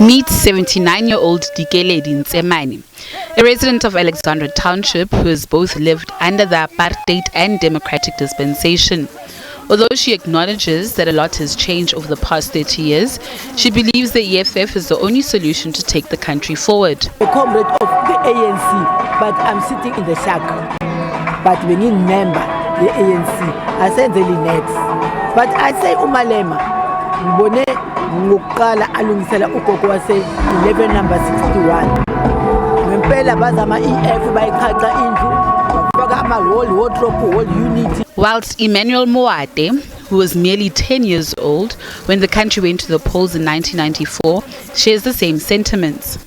Meet 79-year-old Dikeledi Ntsemane, a resident of Alexandra township who has both lived under the apartheid and democratic dispensation. Although she acknowledges that a lot has changed over the past 30 years, she believes the EFF is the only solution to take the country forward. A comrade of the ANC, but I'm sitting in the shack. But when you remember the ANC, I said the Linex. But I say Malema, Mbone Ngukala alungisela ukoko wase 11 number 61. Ngempela bazama EF bayikhaxa indlu, bafaka ama whole unity. Whilst Emmanuel Moate, who was merely 10 years old when the country went to the polls in 1994, shares the same sentiments.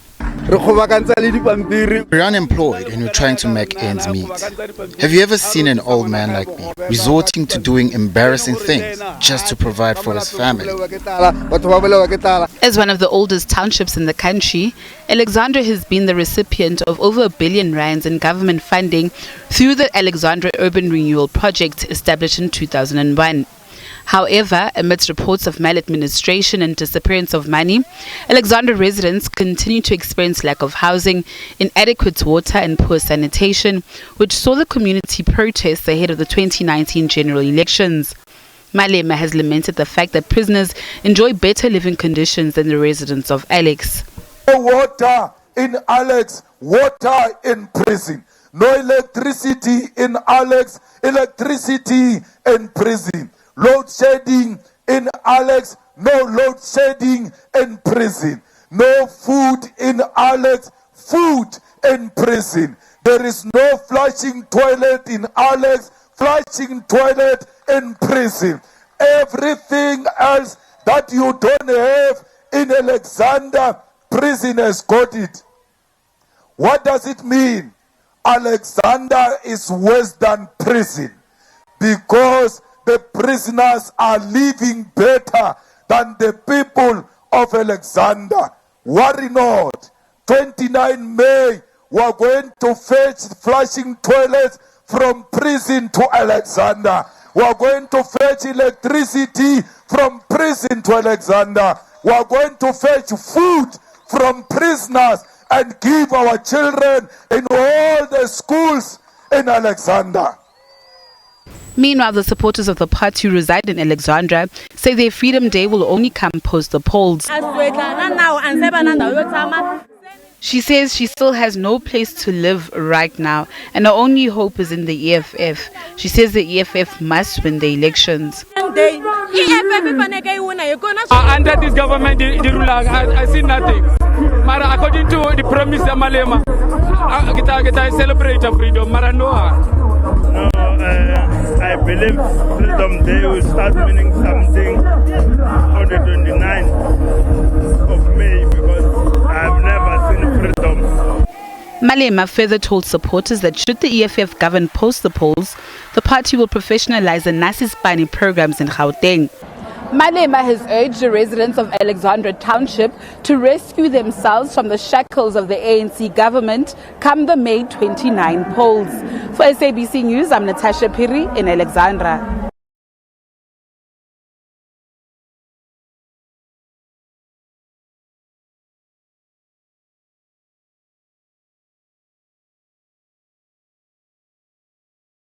We're unemployed and we're trying to make ends meet. Have you ever seen an old man like me resorting to doing embarrassing things just to provide for his family? As one of the oldest townships in the country, Alexandra has been the recipient of over R1 billion in government funding through the Alexandra Urban Renewal Project established in 2001. However, amidst reports of maladministration and disappearance of money, Alexandra residents continue to experience lack of housing, inadequate water and poor sanitation, which saw the community protest ahead of the 2019 general elections. Malema has lamented the fact that prisoners enjoy better living conditions than the residents of Alex. No water in Alex, water in prison. No electricity in Alex, electricity in prison. Load shedding in Alex, no load shedding in prison. No food in Alex, food in prison. There is no flushing toilet in Alex, flushing toilet in prison. Everything else that you don't have in Alexandra, prison has got it. What does it mean? Alexandra is worse than prison because the prisoners are living better than the people of Alexandra. Worry not. 29 May, we are going to fetch flushing toilets from prison to Alexandra. We are going to fetch electricity from prison to Alexandra. We are going to fetch food from prisoners and give our children in all the schools in Alexandra. Meanwhile, the supporters of the party who reside in Alexandra say their Freedom Day will only come post the polls. She says she still has no place to live right now and her only hope is in the EFF. She says the EFF must win the elections. Under this government, I see nothing. But according to the promise of Malema, I celebrate freedom. No, I believe Freedom Day will start meaning something on the 29th of May because I've never seen freedom. Malema further told supporters that should the EFF govern post the polls, the party will professionalize the Nasispani programs in Gauteng. Malema has urged the residents of Alexandra township to rescue themselves from the shackles of the ANC government come the May 29 polls. For SABC News, I'm Natasha Piri in Alexandra.